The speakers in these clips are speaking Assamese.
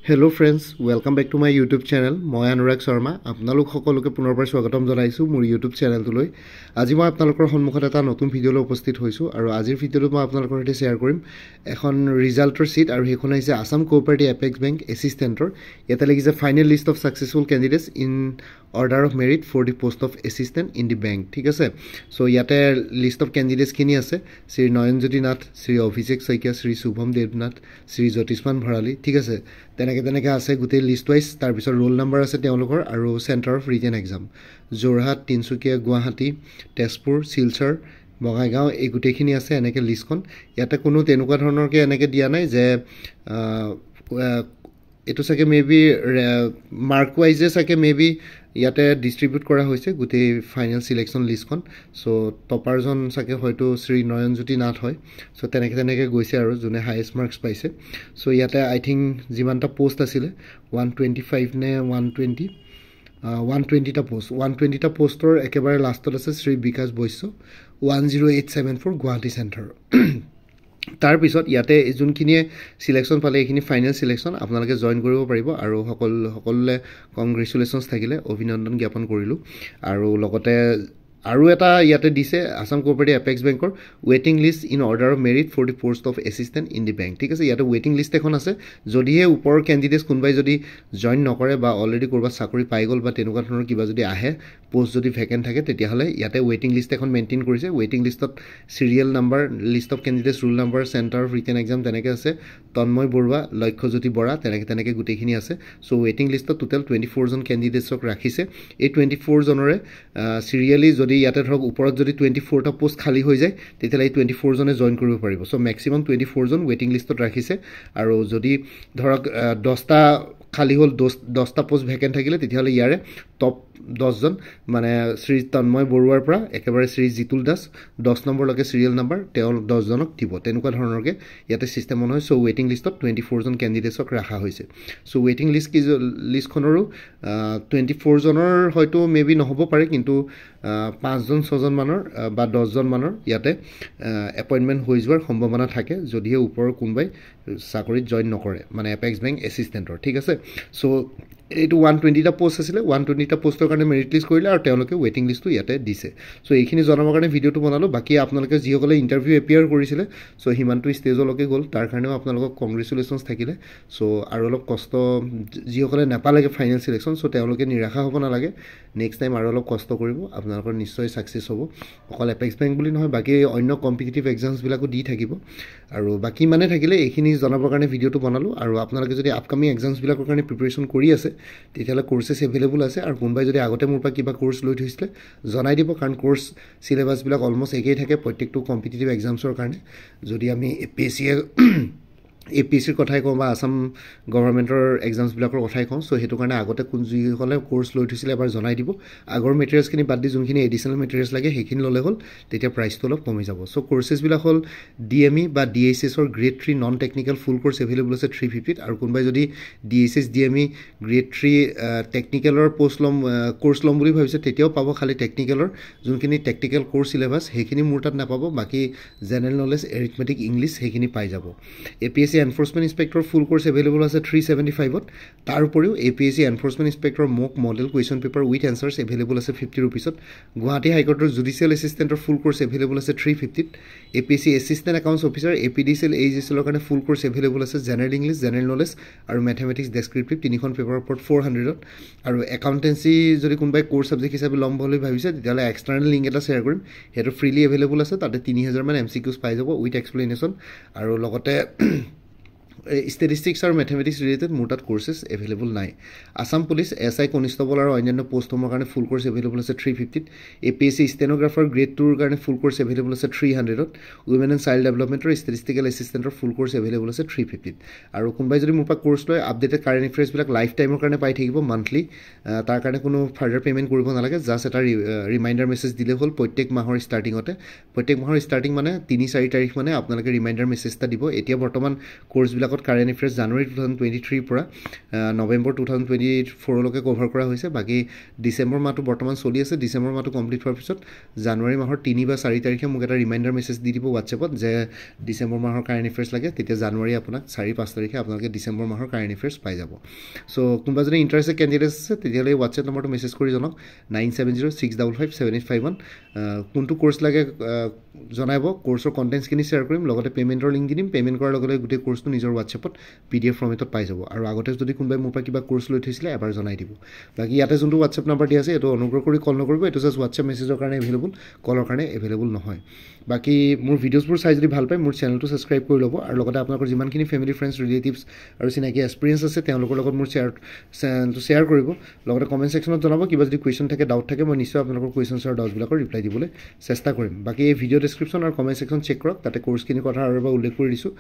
Hello friends, welcome back to my YouTube channel. মই অনুৰাগ শৰ্মা আপোনালোক সকলোকে পুনৰবাৰ স্বাগতম জনাইছো মোৰ YouTube চেনেলটোলৈ। আজি মই আপোনালোকৰ সন্মুখত এটা নতুন ভিডিঅলৈ উপস্থিত হৈছো আৰু আজিৰ ভিডিঅ'টো মই আপোনালোকৰ সৈতে শেয়াৰ কৰিম এখন ৰিজাল্টৰ শীট আৰু হেখন হৈছে আসাম কোঅপাৰেটিভ এপেক্স বেংক এসিস্ট্যান্টৰ। ইয়াতে লিখিছে final list of successful candidates in order of merit for the post of assistant in the bank. ঠিক আছে, সো ইয়াতে লিষ্ট অফ ক্যান্ডিডেটস খিনি আছে শ্ৰী নয়নজ্যোতি নাথ, শ্ৰী অভিষেক শইকীয়া, শ্ৰী শুভম দেৱনাথ, শ্ৰী জ্যোতিষ্মান ভৰালী। ঠিক আছে, তেনেকৈ আছে গোটেই লিষ্ট ৱাইজ। তাৰপিছত ৰোল নাম্বাৰ আছে তেওঁলোকৰ আৰু centre of written exam Jorhat, Tinsukia, Guwahati, Tezpur, Silchar, Bongaigaon এই গোটেইখিনি আছে এনেকৈ লিষ্টখন। ইয়াতে কোনো তেনেকুৱা ধৰণৰকৈ এনেকৈ দিয়া নাই যে এইটো চাগে মেবি মাৰ্ক ৱাইজে চাগে মেবি ইয়াতে ডিষ্ট্ৰিবিউট কৰা হৈছে গোটেই ফাইনেল চিলেকশ্যন লিষ্টখন। চ' টপাৰজন চাগে হয়তো শ্ৰী নয়নজ্যোতি নাথ হয়। চ' তেনেকৈ গৈছে আৰু যোনে হায়েষ্ট মাৰ্কছ পাইছে। চ' ইয়াতে আই থিংক যিমানটা পোষ্ট আছিলে 125 নে 120টা পোষ্ট, 120টা পোষ্টৰ একেবাৰে লাষ্টত আছে শ্ৰী বিকাশ বৈশ্য 10874 গুৱাহাটী চেণ্টাৰ। তাৰপিছত ইয়াতে যোনখিনিয়ে চিলেকশ্যন পালে এইখিনি ফাইনেল চিলেকশ্যন আপোনালোকে জইন কৰিব পাৰিব আৰু সকলোলে কংগ্ৰেচুলেশ্যনছ থাকিলে অভিনন্দন জ্ঞাপন কৰিলোঁ। আৰু লগতে আৰু এটা ইয়াতে দিছে আসাম কোঅপাৰেটিভ এপেক্স বেংকৰ ৱেটিং list in order of merit for the post of assistant in the bank. ঠিক আছে, ইয়াতে ৱেটিং লিষ্ট এখন আছে। যদিহে ওপৰৰ কেণ্ডিডেটছ কোনোবাই যদি জইন নকৰে বা অলৰেডি ক'ৰবাত চাকৰি পাই গ'ল বা তেনেকুৱা ধৰণৰ কিবা যদি আহে পোষ্ট যদি ভেকেণ্ট থাকে তেতিয়াহ'লে ইয়াতে ৱেটিং লিষ্ট এখন মেইনটেইন কৰিছে। ৱেটিং লিষ্টত serial number, list of candidates, roll number, centre of written exam তেনেকৈ আছে, তন্ময় বৰুৱা, লক্ষ্যজ্যোতি বৰা তেনেকৈ গোটেইখিনি আছে। চ' ৱেটিং লিষ্টত টোটেল 24জন কেণ্ডিডেটছক ৰাখিছে। এই 24জনৰে চিৰিয়েলি যদি ইয়াতে ধৰক ওপৰত যদি 24টা পোষ্ট খালী হৈ যায় তেতিয়াহ'লে এই 24জনে জইন কৰিব পাৰিব। চ' মেক্সিমাম 24জন ৱেটিং লিষ্টত ৰাখিছে। আৰু যদি ধৰক 10টা খালী হ'ল, 10টা পোষ্ট ভেকেণ্ট থাকিলে তেতিয়াহ'লে ইয়াৰে টপ 10জন মানে শ্ৰী তন্ময় বৰুৱাৰ পৰা একেবাৰে শ্ৰী জিতুল দাস 10 নম্বৰলৈকে চিৰিয়েল নাম্বাৰ তেওঁ 10জনক দিব। তেনেকুৱা ধৰণৰকৈ ইয়াতে ছিষ্টেম নহয়। চ' ৱেটিং লিষ্টত 24জন কেণ্ডিডেটছক ৰখা হৈছে। চ' ৱেটিং লিষ্টখনৰো 24জনৰ হয়তো মেবি নহ'ব পাৰে, কিন্তু 5জন 6জন মানৰ বা 10জন মানৰ ইয়াতে এপইণ্টমেণ্ট হৈ যোৱাৰ সম্ভাৱনা থাকে যদিহে ওপৰৰ কোনোবাই চাকৰিত জইন নকৰে, মানে এপেক্স বেংক এছিষ্টেণ্টৰ। ঠিক আছে, চ' এইটো 120টা পোষ্ট আছিলে, 120টা পোষ্টৰ কাৰণে মেৰিট লিষ্ট কৰিলে আৰু তেওঁলোকে ৱেটিং লিষ্টটো ইয়াতে দিছে। চ' এইখিনি জনাবৰ কাৰণে ভিডিঅ'টো বনালোঁ। বাকী আপোনালোকে যিসকলে ইণ্টাৰভিউ এপিয়াৰ কৰিছিলে চ' সিমানটো ষ্টেজলৈকে গ'ল, তাৰ কাৰণেও আপোনালোকক কংগ্ৰেচুলেশ্যনছ থাকিলে। চ' আৰু অলপ কষ্ট যিসকলে নাপালেগে ফাইনেল চিলেকশ্যন, চ' তেওঁলোকে নিৰাশা হ'ব নালাগে, নেক্সট টাইম আৰু অলপ কষ্ট কৰিব, আপোনালোকৰ নিশ্চয় ছাকচেছ হ'ব। অকল এপেক্স বেংক বুলি নহয়, বাকী অন্য কম্পিটিটিভ এক্সামছবিলাকো দি থাকিব। আৰু বাকী মানে থাকিলে এইখিনি জনাবৰ কাৰণে ভিডিঅ'টো বনালোঁ। আৰু আপোনালোকে যদি আপকামিং এক্সামছবিলাকৰ কাৰণে প্ৰিপেৰেশ্যন কৰি আছে তেতিয়াহ'লে কোৰ্চেছ এভেইলেবল আছে। আৰু কোনোবাই যদি আগতে মোৰ পৰা কিবা কোৰ্চ লৈ থৈছিলে জনাই দিব, কাৰণ কোৰ্চ চিলেবাছবিলাক অলমষ্ট একেই থাকে প্ৰত্যেকটো কম্পিটিটিভ এক্সামছৰ কাৰণে। যদি আমি APSCৰ কথাই কওঁ বা আসাম গভৰ্ণমেণ্টৰ এক্সামছবিলাকৰ কথাই কওঁ, চ' সেইটো কাৰণে আগতে যিসকলে কোৰ্চ লৈ থৈছিলে এবাৰ জনাই দিব। আগৰ মেটেৰিয়েলছখিনি বাদ দি যোনখিনি এডিশ্যনেল মেটেৰিয়েলছ লাগে সেইখিনি ল'লে হ'ল, তেতিয়া প্ৰাইচটো অলপ কমি যাব। চ' কোৰ্চেছবিলাক হ'ল DME বা DHSৰ গ্ৰেড 3 নন টেকনিকেল ফুল কোৰ্চ এভেইলেবল আছে 350ত। আৰু কোনোবাই যদি DHS DME গ্ৰেড 3 টেকনিকেলৰ কোৰ্চ ল'ম বুলি ভাবিছে তেতিয়াও পাব, খালি টেকনিকেলৰ যোনখিনি টেকনিকেল কোৰ্চ চিলেবাছ সেইখিনি মোৰ তাত নাপাব, বাকী জেনেৰেল নলেজ, এৰিথমেটিক, ইংলিছ সেইখিনি পাই যাব। APSC এনফৰ্চমেণ্ট ইনস্পেক্টৰ ফুল কোৰ্চ এভেইলেবল আছে 375ত। তাৰ উপৰিও APSC enforcement inspector mock model question paper with answers available আছে 50 ৰুপিছত। Guwahati হাইকোৰ্টৰ judicial এছিষ্টেণ্টৰ full course available আছে 350ত। APSC assistant accounts officer APDCL AHSLৰ কাৰণে ফুল কোৰ্চ এভেইলেবল আছে জেনেৰেল ইংলিছ, জেনেৰেল নলেজ আৰু মেথমেটিক্স ডেছক্ৰিপটিভ 3খন পেপাৰৰ ওপৰত 400ত। আৰু একাউণ্টেঞ্চি যদি কোনোবাই কোৰ্চ ছাবজেক্ট হিচাপে ল'ম বুলি ভাবিছে তেতিয়াহ'লে এক্সটাৰ্নেল লিংক এটা শ্বেয়াৰ কৰিম, সেইটো ফ্ৰীলি এভেইলেবল আছে। তাতে 3000মান MCQs পাই যাব উইথ এক্সপ্লেনেশ্যন। আৰু লগতে ষ্টেটিষ্টিক্স আৰু মেথমেটিক্স ৰিলেটেড মোৰ তাত কোৰ্চেছ এভেইলেবল নাই। আসাম পুলিচ SI কনিষ্টবল আৰু অন্যান্য পোষ্টসমূহৰ কাৰণে ফুল কোৰ্চ এভেইলেবল আছে 350ত। APSC ষ্টেনোগ্ৰাফাৰ গ্ৰেড 2ৰ কাৰণে ফুল কোৰ্চ এভেইলেবল আছে 300ত। উইমেন এণ্ড চাইল্ড ডেভেলপমেণ্টৰ ষ্টেটিষ্টিকেল এছিষ্টেণ্টৰ ফুল কোৰ্চ এভেইলেবল আছে 350ত। আৰু কোনোবাই যদি মোৰ পৰা কোৰ্চ লয় আপডেটেড কাৰেণ্ট এফেয়াৰ্ছবিলাক লাইফ টাইমৰ কাৰণে পাই থাকিব মান্থলি। তাৰ কাৰণে কোনো ফাৰ্ডাৰ পে'মেণ্ট কৰিব নালাগে, জাষ্ট এটা ৰিমাইণ্ডাৰ মেছেজ দিলে হ'ল প্ৰত্যেক মাহৰ ষ্টাৰ্টিঙতে। প্ৰত্যেক মাহৰ ষ্টাৰ্টিং মানে 3-4 তাৰিখ মানে আপোনালোকে ৰিমাইণ্ডাৰ মেছেজ এটা দিব। এতিয়া বৰ্তমান কোৰ্চবিলাক এইবিলাকত কাৰেণ্ট এফেয়াৰ্ছ জানুৱাৰী 2023 পৰা নৱেম্বৰ 2024 কভাৰ কৰা হৈছে বাকী ডিচেম্বৰ মাহটো বৰ্তমান চলি আছে ডিচেম্বৰ মাহটো কমপ্লিট হোৱাৰ পিছত জানুৱাৰী মাহৰ 3 বা 4 তাৰিখে মোক এটা ৰিমাইণ্ডাৰ মেছেজ দি দিব হোৱাটছএপত যে ডিচেম্বৰ মাহৰ কাৰেণ্ট এফেয়াৰ্ছ লাগে তেতিয়া জানুৱাৰী আপোনাক 4-5 তাৰিখে আপোনালোকে ডিচেম্বৰ মাহৰ কাৰেণ্ট এফেয়াৰ্ছ পাই যাব সো কোনোবা যদি ইণ্টাৰেষ্টেড কেণ্ডিডেট আছে তেতিয়াহ'লে হোৱাটছএপ নম্বৰটো মেছেজ কৰি জনাওক 9706557851 কোনটো কোৰ্ছ লাগে জনাব কোৰ্ছৰ কণ্টেণ্টছখিনি শ্বেয়াৰ কৰিম লগতে পে'মেণ্টৰ লিংক দি দিম পে'মেণ্ট কৰাৰ লগে লগে গোটেই কোৰ্ছটো নিজৰ হোৱাটছএপত PDF ফৰ্মেটত পাই যাব আৰু আগতে যদি কোনোবাই মোৰ পৰা কিবা কোৰ্ছ লৈ থৈছিলে এবাৰ জনাই দিব বাকী ইয়াতে যোনটো হোৱাটছএপ নাম্বাৰ দিয়া আছে এইটো অনুগ্ৰহ কৰি কল নকৰিব এইটো জাষ্ট হোৱাটছএপ মেছেজৰ কাৰণে এভেইলেবল কলৰ কাৰণে এভেইলেবল নহয় বাকী মোৰ ভিডিঅ'ছবোৰ চাই যদি ভাল পায় মোৰ চেনেলটো ছাবস্ক্ৰাইব কৰি ল'ব আৰু লগতে আপোনালোকৰ যিমানখিনি ফেমিলি ফ্ৰেণ্ডছ ৰিলেটিভছ আৰু চিনাকি এক্সপিৰিয়েঞ্চ আছে তেওঁলোকৰ লগত মোৰ চেনেলটো শ্বেয়াৰ কৰিব লগতে কমেণ্ট ছেকশ্যনত জনাব কিবা যদি কুৱেশ্যন থাকে ডাউট থাকে মই নিশ্চয় আপোনালোকৰ কুৱেশ্যনছ আৰু ডাউটবিলাকৰ ৰিপ্লাই দিবলৈ চেষ্টা কৰিম বাকী এই ভিডিঅ' ডেছক্ৰিপশ্যন আৰু কমেণ্ট ছেকশ্যন চেক কৰক তাতে কোৰ্ছখিনিৰ কথা আৰু এবাৰ উল্লেখ কৰি দিছোঁ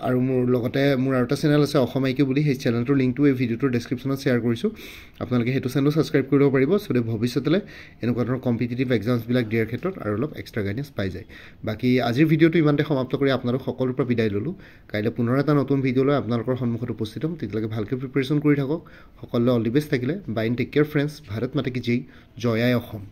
আৰু মোৰ লগতে মোৰ আৰু এটা চেনেল আছে অসম আইকিউ বুলি সেই চেনেলটোৰ লিংকটো এই ভিডিঅ'টোৰ ডেছক্ৰিপশ্যনত শ্বেয়াৰ কৰিছোঁ আপোনালোকে সেইটো চেনেলো ছাবস্ক্ৰাইব কৰিব পাৰিব চ' ভৱিষ্যতলৈ এনেকুৱা ধৰণৰ কম্পিটিটিভ এক্সামছবিলাক দিয়াৰ ক্ষেত্ৰত আৰু অলপ এক্সট্ৰা গাইডেঞ্চ পাই যায় বাকী আজিৰ ভিডিঅ'টো ইমানতে সমাপ্ত কৰি আপোনালোক সকলোৰ পৰা বিদায় ল'লোঁ কাইলৈ পুনৰ এটা নতুন ভিডিঅ' লৈ আপোনালোকৰ সন্মুখত উপস্থিত হ'ম তেতিয়ালৈকে ভালকৈ প্ৰিপেৰেশ্যন কৰি থাকক সকলোলৈ অল দি বেষ্ট থাকিলে bye take care friends Bharat মাতা কি জয় জয় আই অসম